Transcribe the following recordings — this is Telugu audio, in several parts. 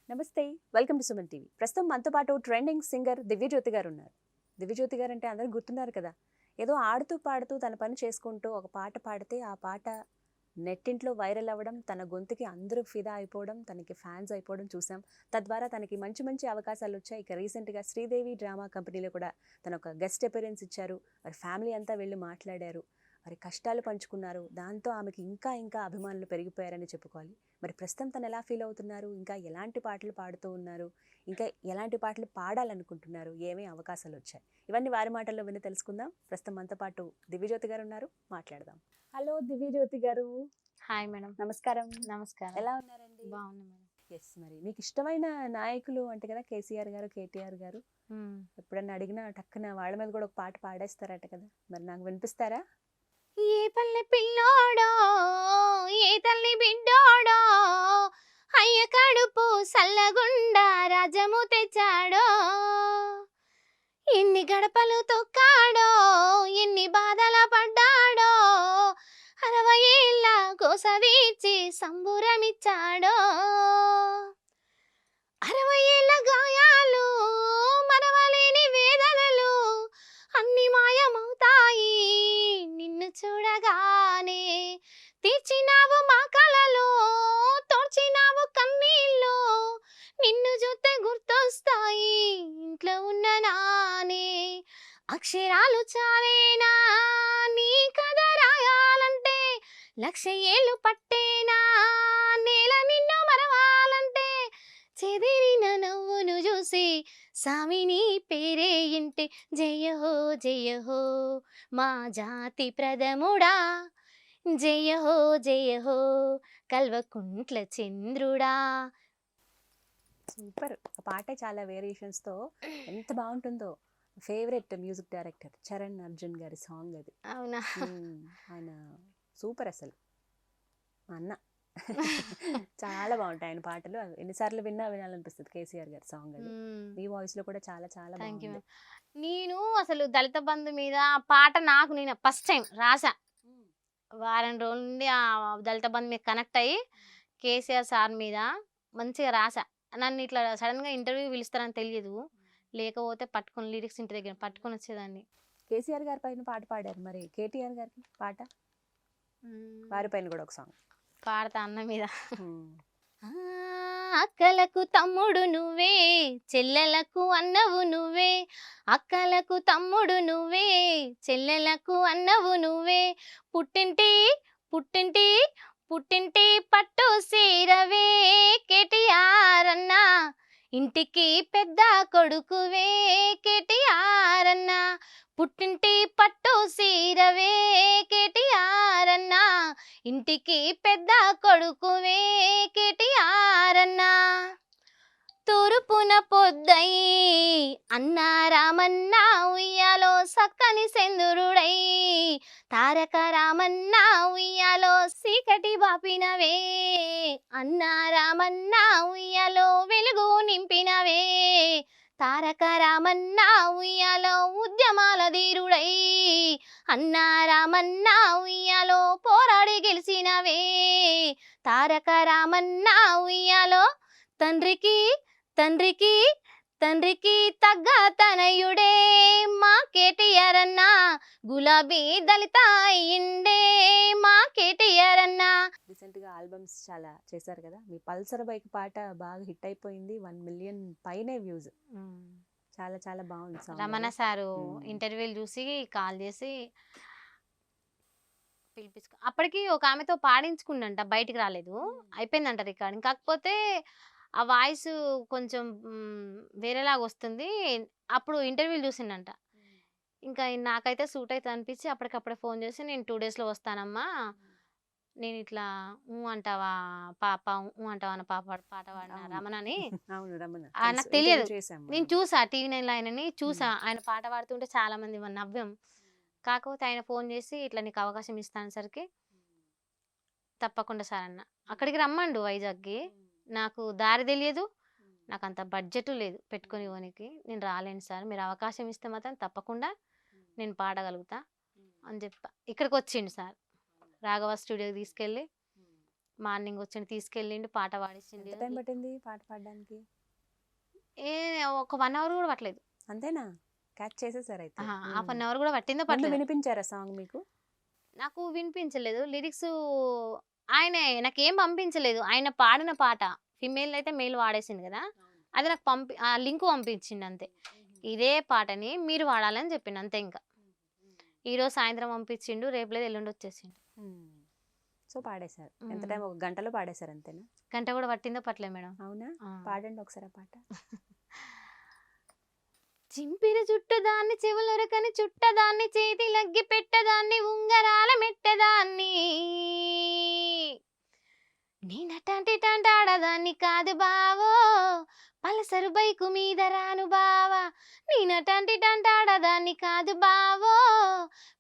నమస్తే, వెల్కమ్ టు సుమన్ టీవీ. ప్రస్తుతం మనతో పాటు ట్రెండింగ్ సింగర్ దివ్యజ్యోతి గారు ఉన్నారు. దివ్యజ్యోతి గారు అంటే అందరూ గుర్తున్నారు కదా. ఏదో ఆడుతూ పాడుతూ తన పని చేసుకుంటూ ఒక పాట పాడితే ఆ పాట నెట్టింట్లో వైరల్ అవ్వడం, తన గొంతుకి అందరూ ఫిదా అయిపోవడం, తనకి ఫ్యాన్స్ అయిపోవడం చూసాం. తద్వారా తనకి మంచి మంచి అవకాశాలు వచ్చాయి. ఇక రీసెంట్గా శ్రీదేవి డ్రామా కంపెనీలో కూడా తన ఒక గెస్ట్ అపిరెన్స్ ఇచ్చారు. వారి ఫ్యామిలీ అంతా వెళ్ళి మాట్లాడారు, వారి కష్టాలు పంచుకున్నారు. దాంతో ఆమెకి ఇంకా ఇంకా అభిమానులు పెరిగిపోయారని చెప్పుకోవాలి. మరి ప్రస్తుతం తను ఎలా ఫీల్ అవుతున్నారు, ఇంకా ఎలాంటి పాటలు పాడుతూ ఉన్నారు, ఇంకా ఎలాంటి పాటలు పాడాలనుకుంటున్నారు, ఏమేమి అవకాశాలు వచ్చాయి, ఇవన్నీ వారి మాటల్లో విని తెలుసుకుందాం. ప్రస్తుతం మనతో పాటు దివ్యజ్యోతి గారు ఉన్నారు, మాట్లాడదాం. హలో దివ్యజ్యోతి గారు. Hi madam. నమస్కారం. నమస్కారం. ఎలా ఉన్నారండి? బాగున్నా మేడం. ఎస్, మరి మీకు ఇష్టమైన నాయకులు అంటే కదా కేసీఆర్ గారు, కేటీఆర్ గారు. ఎప్పుడన్నా అడిగినా టక్కున వాళ్ళ మీద కూడా ఒక పాట పాడేస్తారట కదా, మరి నాకు వినిపిస్తారా? ఏ పల్లె పిల్లోడో, ఏ తల్లి బిడ్డోడో, అయ్య కడుపు సల్లగుండా రాజము తెచ్చాడో, ఎన్ని గడపలు తొక్కాడో, ఎన్ని బాధల పడ్డాడో, 60 ఏళ్ళ కోసదీర్చి సంబురమిచ్చాడో, 60 ఏళ్ళ గాయాలు మరవలేని వేదనలు అన్ని మాయమవుతాయి నిన్ను చూడగానే, తీర్చినావు మా కలలు, తోడ్చినావు కన్నీళ్ళు, నిన్ను చూస్తే గుర్తొస్తాయి ఇంట్లో ఉన్న నానే, అక్షరాలు చాలేనా నీ కథ రాయాలంటే, 1,00,000 ఏళ్ళు పట్టేనా నేల నిన్ను మరవాలంటే, చెదిరిన నవ్వును చూసి సామిని పేరే ఇంటే, జయ హో జయ హో మా జాతి ప్రథముడా, జయ హో కల్వకుంట్ల చంద్రుడా. సూపర్. ఆ పాటే చాలా వేరియేషన్స్తో ఎంత బాగుంటుందో. Favourite music director Charan Arjun గారి సాంగ్ అది. అవునా? ఆయన సూపర్ అసలు, మా అన్న. చాలా బాగుంటాయి ఆయన పాటలు. ఎన్నిసార్లు విన్నా వినాలనిపిస్తుంది కేసీఆర్ గారి సాంగ్ అది. మీ వాయిస్ లో కూడా చాలా చాలా థ్యాంక్ యూ బాగుంది. మ్యామ్. నేను అసలు దళిత బంధు మీద పాట నేను ఫస్ట్ టైం రాసా. వారం రోజుల నుండి ఆ దళిత బంధు మీద కనెక్ట్ అయ్యి కేసీఆర్ సార్ మీద మంచిగా రాసా. నన్ను ఇట్లా సడన్గా ఇంటర్వ్యూ పిలుస్తారని తెలియదు, లేకపోతే పట్టుకొని లిరిక్స్ ఇంటి దగ్గర పట్టుకొని వచ్చేదాన్ని. కేసీఆర్ గారి పైన పాట పాడారు, మరి కేటీఆర్ గారికి పాట వారి పైన కూడా ఒక సాంగ్ పాడతా అన్న మీద. అక్కలకు తమ్ముడు నువ్వే, చెల్లెలకు అన్నవు నువ్వే, అక్కలకు తమ్ముడు నువ్వే, చెల్లెలకు అన్నవు నువ్వే, పుట్టింటి పుట్టింటి పుట్టింటి పట్టు సీరవే కేటీఆర్ అన్న, ఇంటికి పెద్ద కొడుకువే కేటీఆర్ అన్న, పుట్టింటి పట్టు సీరవే కేటీఆర్ అన్న, ఇంటికి పెద్ద కొడుకువే కేటీఆర్ అన్న, తూర్పున పొద్దై అన్న రామన్న ఉయ్యాలో సక్కని సెందురుడై, తారక రామన్న ఉయ్యాలో సీకటి బాపినవే, అన్న రామన్న ఉయ్యాలో వెలుగు నింపినవే, తారక రామన్న ఉయ్యాలో ఉద్యమాల ధీరుడై, అన్న రామన్న ఉయ్యాలో పోరాడి గెలిచినవే, తారక రామన్న ఉయ్యాలో తండ్రికి తండ్రికి తండ్రికి తగ్గ తనయుడే మా కేటీఆర్ అన్న, గులాబీ దళిత అయ్యిండే మా కేటీఆర్ అన్న. రీసెంట్ గా ఆల్బమ్స్ చాలా చేశారు కదా, మీ పల్సర్ బైక్ పాట బాగా హిట్ అయిపోయింది. 1 మిలియన్ పైనే వ్యూస్. చాలా చాలా బాగుంది సాంగ్. రమణ సారు ఇంటర్వ్యూలు చూసి కాల్ చేసి పిలిపించుకో, అప్పటికి ఒక ఆమెతో పాడించుకుందంట, బయటికి రాలేదు, అయిపోయిందంట రికార్డింగ్. కాకపోతే ఆ వాయిస్ కొంచెం వేరేలాగా వస్తుంది. అప్పుడు ఇంటర్వ్యూలు చూసిండంట, ఇంకా నాకైతే సూట్ అవుతుంది అనిపించి అప్పటికప్పుడే ఫోన్ చేసి, నేను 2 డేస్లో వస్తానమ్మా, నేను ఇట్లా అంటావా పాప అంటావా అన్న పాట పాడిన రమణని. నాకు తెలియదు, నేను చూసా TV9లో ఆయనని చూసా, ఆయన పాట పాడుతుంటే చాలా మంది నవ్వాం. కాకపోతే ఆయన ఫోన్ చేసి ఇట్లా నీకు అవకాశం ఇస్తానేసరికి తప్పకుండా సార్ అన్న, అక్కడికి రమ్మండు వైజాగ్కి. నాకు దారి తెలియదు, నాకు అంత బడ్జెట్ లేదు పెట్టుకొని పోనీకి, నేను రాలేను సార్, మీరు అవకాశం ఇస్తే మాత్రం తప్పకుండా నేను పాడగలుగుతా అని చెప్పా. ఇక్కడికి వచ్చిండు సార్, రాఘవ స్టూడియోకి తీసుకెళ్ళి మార్నింగ్ వచ్చిండు తీసుకెళ్ళిండు పాట పాడిస్తుండు. ఎంత టైం పట్టింది పాట పాడడానికి? ఏ ఒక 1 అవర్ కూడా పట్టలేదు. అంతేనా? క్యాచ్ చేసేసారు అయితే. హాఫ్ అన్ అవర్ కూడా పట్టిందో ముందు పట్టలేదు. వినిపించారా సాంగ్ మీకు? నాకు వినిపించలేదు లిరిక్స్. ఆయన నాకేం పంపించలేదు. ఆయన పాడిన పాట ఫిమేల్ అయితే మేల్ వాడేసింది కదా, అది నాకు ఆ లింక్ పంపించిండు అంతే. ఇదే పాటని మీరు వాడాలని చెప్పిండు అంతే. ఇంకా ఈరోజు సాయంత్రం పంపించిండు, రేపు లేదు ఎల్లుండి వచ్చేసిండు. సో పాడేశారు. ఎంత టైం? 1 గంటలో పాడేశారు అంతేనా? గంట కూడా పట్టిందో పట్టలేదు మేడం. అవునా? పాడండి ఒకసారి ఆ పాట. చింపిరి చుట్టదాన్ని చెవులొరకని చుట్టదాన్ని చేతి లగ్గి పెట్టదాన్ని ఉంగరాల మెట్టదాన్ని నేనటంటి టంటాడదాన్ని కాదు బావో పలసరు బైకు మీద రాను బావా. నేనటంటి టంటాడదాన్ని కాదు బావో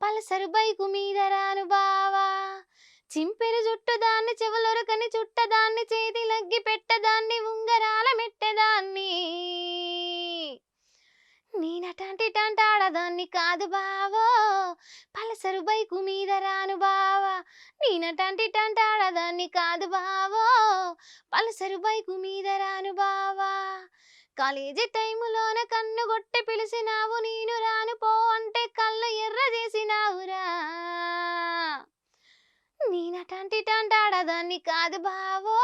పలసరు బైకు మీద రాను బావా. చింపిరి చుట్టదాన్ని చెవులొరకని చుట్టదాన్ని చేతి లగ్గి పెట్టదాన్ని ఉంగరాల మెట్టదాన్ని నేనటంటి టంటాడదాన్ని కాదు బావో పలసరు బైకు మీద రాను బావా. నేనటంటి టంటాడదాన్ని కాదు బావో పలసరు బైకు మీద రాను బావా. కాలేజీ టైములోన కన్ను కొట్టి పిలిచినావు, నేను రాను పో అంటే కళ్ళు ఎర్ర చేసినావురా. నేనటంటి టంటాడదాన్ని కాదు బావో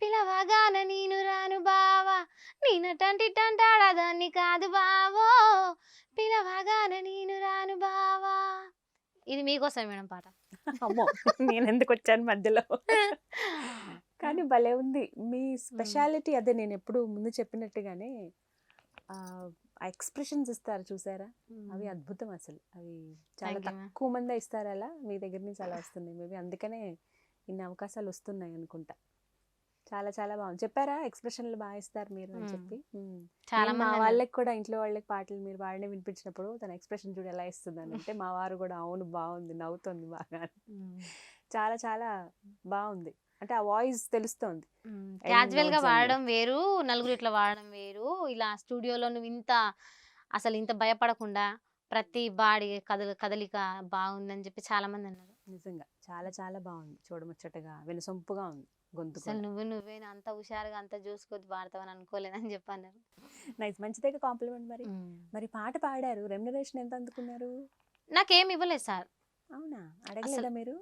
పిలవగాన నేను రాను బావా. నేనటంటి టంటాడదాన్ని కాదు బావో పిలవగాన నేను రాను బావా. ఇది మీకోసం మేడం పాట. అమ్మో, నేను ఎందుకు వచ్చాను మధ్యలో? కానీ భలే ఉంది మీ స్పెషాలిటీ. అదే నేను ఎప్పుడు ముందు చెప్పినట్టుగానే ఆ ఎక్స్ప్రెషన్స్ ఇస్తారు చూసారా, అవి అద్భుతం అసలు. అవి చాలా తక్కువ మంది ఇస్తారు అలా, మీ దగ్గర నుంచి అలా వస్తున్నాయి. మేబీ అందుకనే ఇన్ని అవకాశాలు వస్తున్నాయి అనుకుంటా. చాలా చాలా బాగుంది. చెప్పారా ఎక్స్ప్రెషన్లు బాగా ఇస్తారు మీరు అని చెప్పి. చాలా మా వాళ్ళకి కూడా ఇంట్లో వాళ్ళకి పాటలు మీరు వాడినే వినిపించినప్పుడు తన ఎక్స్ప్రెషన్ చూడు ఎలా ఇస్తుంది అని అంటే మా వారు కూడా అవును బాగుంది, నవ్వుతుంది బాగా. చాలా చాలా బాగుంది. అంటే ఆ వాయిస్ తెలుస్తోంది. క్యాజువల్ గా వాడడం వేరు, నలుగురు ఇట్లా వాడడం వేరు. ఇలా స్టూడియోలో నువ్వు అసలు ఇంత భయపడకుండా ప్రతి బాడీ కదలిక బాగుందని చెప్పి చాలా మంది అన్నారు. నిజంగా చాలా చాలా బాగుంది, చూడముచ్చటగా వినసొంపుగా ఉంది గొంతు. అసలు నువ్వే అంత హుషారుగా అంత చూసుకొని పాడతావని అనుకోలేదని చెప్పన్నారు. నైస్, మంచిదే కాంప్లిమెంట్. మరి పాట పాడారు, రెమ్యునరేషన్ ఎంత అందుకున్నారు? నాకేం ఇవ్వలేదు సార్. అవునా? అడగలేదా మీరు?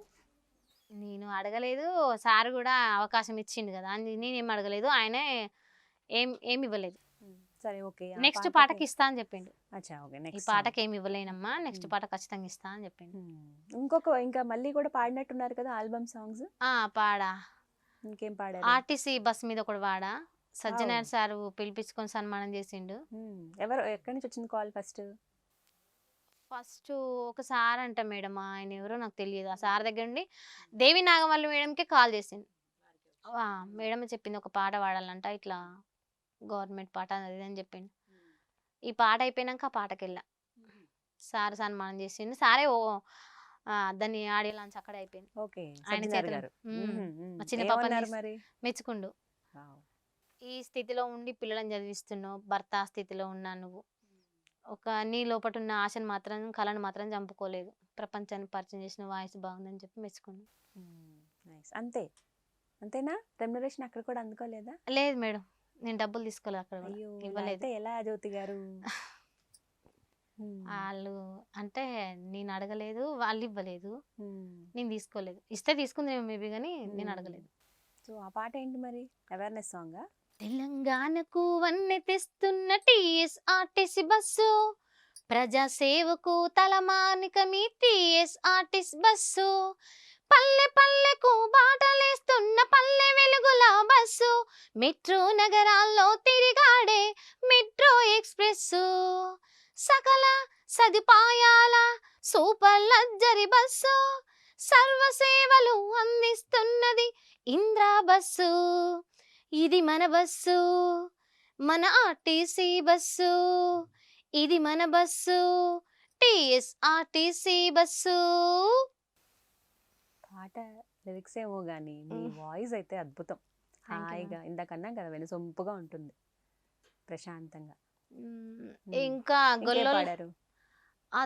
నేను అడగలేదు, సార్ కూడా అవకాశం ఇచ్చిండు కదా, నేనేం అడగలేదు. ఆయనే ఏమి ఇవ్వలేదు. సరే ఓకే, నెక్స్ట్ పాటకి ఇస్తా అని చెప్పిండు. ఈ నెక్స్ట్ పాటకి ఏమి ఇవ్వలేనమ్మా, నెక్స్ట్ పాట ఖచ్చితంగా ఇస్తా అని చెప్పిండు. ఇంకా మళ్ళీ కూడా పాడినట్టున్నారు కదా ఆల్బమ్ సాంగ్స్. పాడా. ఇంకేం పాడారు? ఆర్టీసీ బస్ మీద ఒకటి వాడా. సజ్జనార్ సార్ పిలిపించుకొని సన్మానం చేసిండు. ఎవరు, ఎక్కడి నుంచి వచ్చింది కాల్? ఫస్ట్ ఒక సార్ అంట మేడం, ఆయన ఎవరో నాకు తెలియదు. ఆ సార్ దగ్గర నుండి దేవి నాగమల్లి మేడంకి కాల్ చేసింది. మేడం చెప్పింది ఒక పాట పాడాలంట, ఇట్లా గవర్నమెంట్ పాట అది అని చెప్పిండు. ఈ పాట అయిపోయినాక ఆ పాటకి వెళ్ళా. సార్ సన్మానం చేసిండు. సారే దాన్ని ఆడియో లాంచ్ అక్కడే అయిపోయింది. ఆయన చేతులు మా చిన్న పాప మెచ్చుకుండు. ఈ స్థితిలో ఉండి పిల్లలను చదివిస్తున్నావు, భర్త స్థితిలో ఉన్నా నువ్వు నీ లోపల ఉన్న ఆశను మాత్రం, కళను మాత్రం చంపుకోలేదు, ప్రపంచాన్ని పరిచయం చేసిన వాయిస్ బాగుందని చెప్పి మెచ్చుకున్నాను. అంతేనా? రెమ్యునరేషన్ అక్కడ కూడా అందుకోలేదా? లేదు మేడం, నేను డబ్బులు తీసుకోలేదు అక్కడ, ఇవ్వలేదు. ఎలా జ్యోతి గారు? వాళ్ళు అంటే నేను అడగలేదు, వాళ్ళు ఇవ్వలేదు, నేను తీసుకోలేదు. ఇస్తే తీసుకుంది మేబీ కానీ నేను అడగలేదు. సో ఆ పాట ఏంటి మరి? అవేర్నెస్ సాంగా? తెలంగాణకు వన్నె తెస్తున్న టీఎస్ఆర్టీసీ బస్సు, ప్రజాసేవకు తలమానిక మీ టీఎస్ఆర్టీసీ బస్సు, పల్లె పల్లెకు బాటలేస్తున్న పల్లె వెలుగుల బస్సు, మెట్రో నగరాల్లో తిరిగాడే మెట్రో ఎక్స్ప్రెస్, సకల సదుపాయాల సూపర్ లగ్జరీ బస్సు, సర్వసేవలు అందిస్తున్నది ఇంద్రా బస్సు. ఇది మన బస్సు, మన ఆర్టీసీ బస్సు, ఇది మన బస్సు, టీఎస్ఆర్టీసీ బస్సు. పాట లిరిక్స్ ఏమో గానీ మీ వాయిస్ అయితే అద్భుతం. హాయిగా ఇందాకన్నా కదా వినసొంపుగా ఉంటుంది, ప్రశాంతంగా. ఇంకా గొల్లో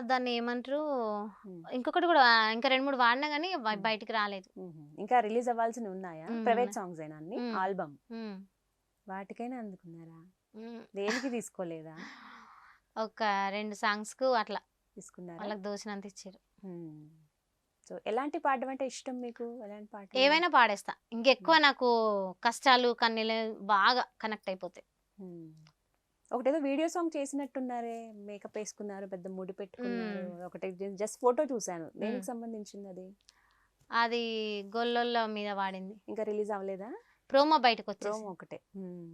దాన్ని ఏమంటారు, ఉమ్, ఇంకొకటి కూడా ఇంకా 2 3 వాడినా కానీ ఉమ్, బయటికి రాలేదు. ఇంకా రిలీజ్ అవ్వాల్సినవి ఉన్నాయా? ప్రైవేట్ ఉన్నాయి. సాంగ్స్ అయినా అన్ని ఉమ్, ఆల్బమ్ ఉమ్, వాటికైనా అందుకున్నారా? ఉమ్. దేనికి తీసుకోలేదా? ఒక 2 సాంగ్స్ కు అట్లా తీసుకున్నారా? వాళ్ళకి దోచినంత ఇచ్చారు. సో ఎలాంటి పాడడం అంటే ఇష్టం మీకు? ఎలాంటి పాటలు? ఏవైనా పాడేస్తా. ఇంకెక్కువ నాకు కష్టాలు కన్నీళ్ళు బాగా కనెక్ట్ అయిపోతాయి. ఉమ్. ఒకటేదో వీడియో సాంగ్ చేసినట్టున్నారే, మేకప్ వేసుకున్నారు, పెద్ద ముడి పెట్టుకున్నారు, ఒకటి జస్ట్ ఫోటో చూసాను. దేనికి సంబంధించింది అది? అది గొల్లొల్ల మీద వాడింది. ఇంకా రిలీజ్ అవ్వలేదా? ప్రోమో బయటకు వచ్చేసి. ప్రోమో ఒకటే.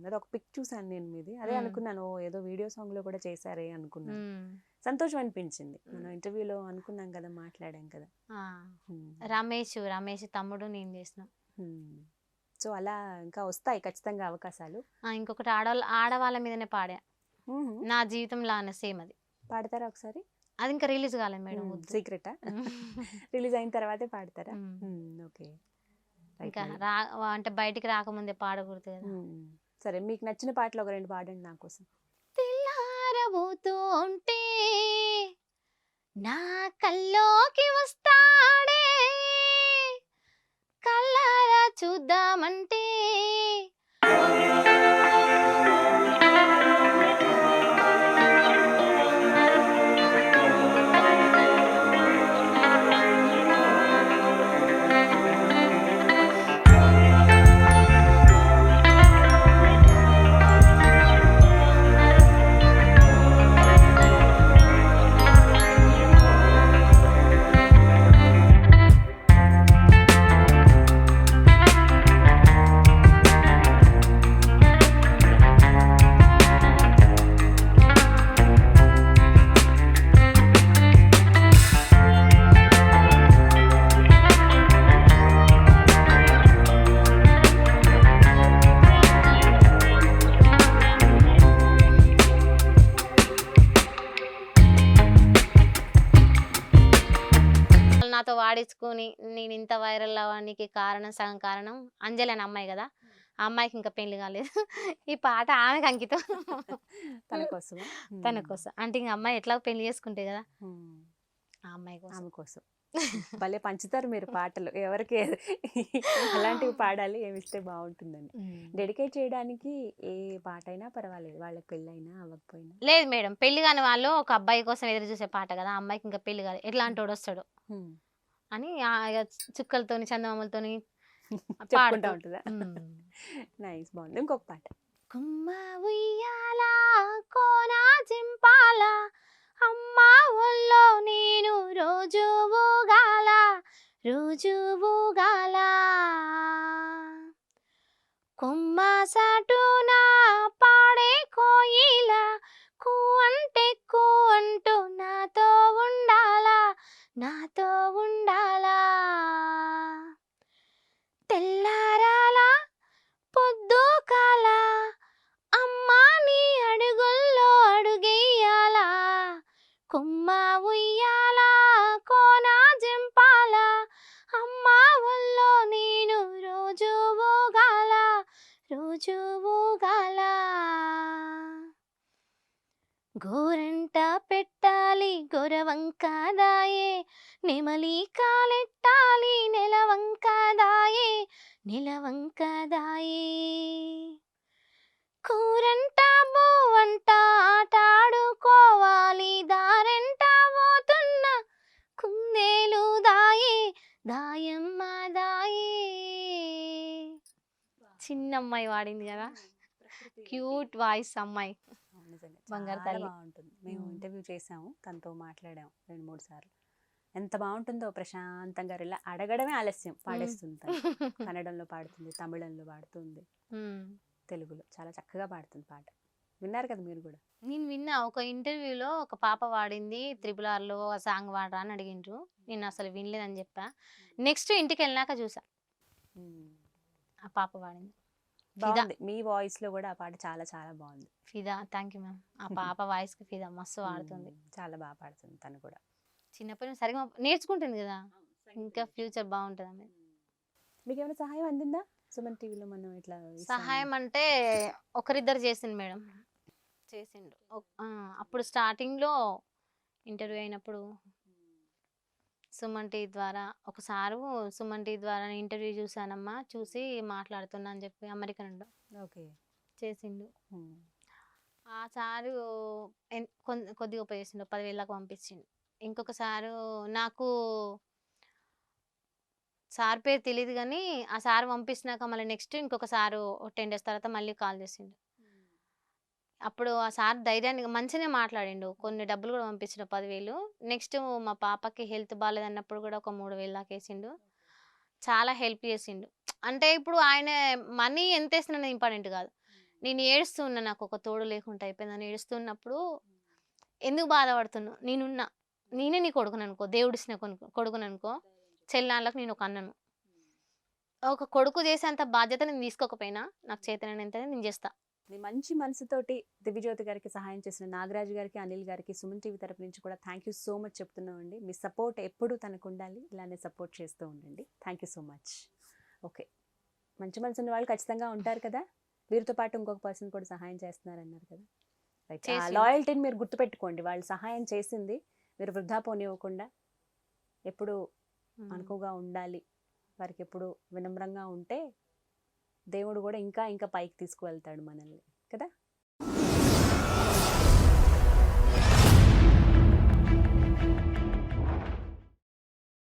అది ఒక పిక్ చూసాను నేను మీది. అదే అనుకున్నాను, ఓ ఏదో వీడియో సాంగ్ లో కూడా చేశారే అనుకున్నాను. సంతోషం అనిపించింది. మనం ఇంటర్వ్యూలో అనుకున్నాం కదా, మాట్లాడాం కదా. రమేష్ తమ్ముడు నేను చేసిన. సో అలా ఇంకా వస్తాయి ఖచ్చితంగా అవకాశాలు. ఇంకొకటి ఆడవాళ్ళ మీదనే పాడా, నా జీవితంలో అన్న సేమ్ అది. పాడతారా ఒకసారి? అది ఇంకా రిలీజ్ కాలేదు మేడం. సీక్రెటా? రిలీజ్ అయిన తర్వాతే పాడతారా? ఓకే. ఇంకా అంటే బయటికి రాకముందే పాడకూడదు కదా. సరే, మీకు నచ్చిన పాటలు ఒక 2 పాడండి నా కోసం. తెల్లారబోతూ ఉంటే నా కల్లోకి వస్తాడే, కల్లారా చూద్దామంటే నాతో వాడించుకొని నేను ఇంత వైరల్ అవ్వడానికి సగం కారణం అంజలి అనే అమ్మాయి కదా. ఆ అమ్మాయికి ఇంకా పెళ్లి కాలేదు. ఈ పాట ఆమెకు అంకితం. తన కోసం అంటే ఇంక అమ్మాయి ఎట్లా పెళ్లి చేసుకుంటే కదా, ఆ అమ్మాయి కోసం. ఆమె కోసం భలే పంచుతారు మీరు పాటలు. ఎవరికి అలాంటివి పాడాలి, ఏమిస్తే బాగుంటుందని. డెడికేట్ చేయడానికి ఏ పాట అయినా పర్వాలేదు, వాళ్ళకి పెళ్ళి అయినా అవ్వకపోయినా. లేదు మేడం, పెళ్లి కాని వాళ్ళు ఒక అబ్బాయి కోసం ఎదురు చూసే పాట కదా. ఆ అమ్మాయికి ఇంకా పెళ్లి కాలేదు, ఎట్లాంటి వాడు వస్తాడు అని చుక్కలతోని చందమామలతోని చెప్పుకుంటా ఉంటుందా? నైస్, బాగుంది. ఇంకొక పాట. కుమ్మ ఉయ్యాల కోన జింపాల, అమ్మా ఒళ్ళో నేను రోజు ఊగాల, రోజు ఊగాల, కొమ్మ సాటున పాడే కోయిల, కూ అంటే కూ అంటూ నాతో ఉండాలా, నాతో ఉండాలా, తెల్లారాల పొద్దు కాల, అమ్మా నీ అడుగుల్లో అడుగెయ్యాల, కొమ్మ ఉయ్యాల కోన జింపాల, అమ్మా ఒళ్ళో నేను రోజు ఊగాల, రోజు ఊగాల, గోరంట పెట్టాలి గొరవంక దాయే, నెమలి కాలెట్టాలి నెలవంక దాయే, నెలవంక దాయే, కూరంట బువ్వంట ఆటాడుకోవాలి, దారెంట పోతున్న కుందేలు దాయే, దాయమ్మ దాయే. చిన్న అమ్మాయి వాడింది కదా, క్యూట్ వాయిస్ అమ్మాయి, బంగారు తల్లి. బాగుంటుంది. మేము ఇంటర్వ్యూ చేసాము, తనతో మాట్లాడాము 2 3 సార్లు. ఎంత బాగుంటుందో, ప్రశాంతంగా ఇలా అడగడమే ఆలస్యం పాడేస్తుంది. కన్నడంలో పాడుతుంది, తమిళంలో పాడుతుంది, తెలుగులో చాలా చక్కగా పాడుతుంది పాట. విన్నారు కదా మీరు కూడా? నేను విన్నా, ఒక ఇంటర్వ్యూలో ఒక పాప వాడింది, 3RRలో ఆ సాంగ్ వాడరా అని అడిగిండ్రు. నేను అసలు వినలేదని చెప్పా. నెక్స్ట్ ఇంటికి వెళ్ళినాక చూసా ఆ పాప వాడింది. బాగుంది. మీ వాయిస్ లో కూడా ఆ పాట చాలా చాలా బాగుంది. ఫిదా, థ్యాంక్ యూ మ్యామ్. ఆ పాప వాయిస్ కి ఫిదా, మస్తు వాడుతుంది, చాలా బాగా పాడుతుంది తను కూడా. చిన్నప్పటి నుంచి సరిగా నేర్చుకుంటుంది కదా, ఇంకా ఫ్యూచర్ బాగుంటుంది ఆమె. మీకు ఏమైనా సహాయం అందిందా సుమన్ టీవీలో? మనం ఇట్లా సహాయం అంటే ఒకరిద్దరు చేసిండు మేడం, చేసిండు. అప్పుడు స్టార్టింగ్లో ఇంటర్వ్యూ అయినప్పుడు సుమన్ టీవీ ద్వారా ఒకసారి సుమన్ టీవీ ద్వారా ఇంటర్వ్యూ చూసానమ్మా, చూసి మాట్లాడుతున్నా అని చెప్పి అమెరికా నుండి ఓకే. చేసిండు. ఆ సారు కొద్దిగా ఉపయోగిస్తుండు, 10,000 దాకా పంపించిండు. ఇంకొక సారు నాకు సార్ పేరు తెలియదు కానీ ఆ సార్ పంపించినాక మళ్ళీ నెక్స్ట్ ఇంకొక సారు 10 డేస్ తర్వాత మళ్ళీ కాల్ చేసిండు. అప్పుడు ఆ సార్ ధైర్యాన్ని మంచిగానే మాట్లాడిండు. కొన్ని డబ్బులు కూడా పంపించిండు, 10,000. నెక్స్ట్ మా పాపకి హెల్త్ బాగాలేదన్నప్పుడు కూడా ఒక 3,000 దాకా వేసిండు. చాలా హెల్ప్ చేసిండు. అంటే ఇప్పుడు ఆయన మనీ ఎంత వేస్తున్నా ఇంపార్టెంట్ కాదు. నేను ఏడుస్తూ ఉన్నా, నాకు ఒక తోడు లేకుండా అయిపోయిందని ఏడుస్తున్నప్పుడు ఎందుకు బాధపడుతున్నావు, నేనున్నా, నేనే నీ కొడుకును అనుకో, దేవుడిసిన కొడుకును అనుకో, చెల్లాళ్ళకి నేను ఒక అన్నను. ఒక కొడుకు చేసేంత బాధ్యత నేను తీసుకోకపోయినా నాకు చేతనైనంత నేను చేస్తా. మీ మంచి మనసుతోటి దివ్యజ్యోతి గారికి సహాయం చేసిన నాగరాజు గారికి, అనిల్ గారికి సుమన్ టీవీ తరపు నుంచి కూడా థ్యాంక్ యూ సో మచ్ చెప్తున్నామండి. మీ సపోర్ట్ ఎప్పుడూ తనకు ఉండాలి, ఇలానే సపోర్ట్ చేస్తూ ఉండండి. Thank you so much. Okay, మంచి మనసు ఉన్న వాళ్ళు ఖచ్చితంగా ఉంటారు కదా. వీరితో పాటు ఇంకొక పర్సన్ కూడా సహాయం చేస్తున్నారన్నారు కదా. రైట్, ఆ చేసిండు. లాయల్టీని మీరు గుర్తుపెట్టుకోండి. వాళ్ళు సహాయం చేసింది మీరు వృధా పోనివ్వకుండా ఎప్పుడు అనుకువగా ఉండాలి. వారికి ఎప్పుడు వినమ్రంగా ఉంటే దేవుడు కూడా ఇంకా ఇంకా పైకి తీసుకువెళ్తాడు మనల్ని కదా.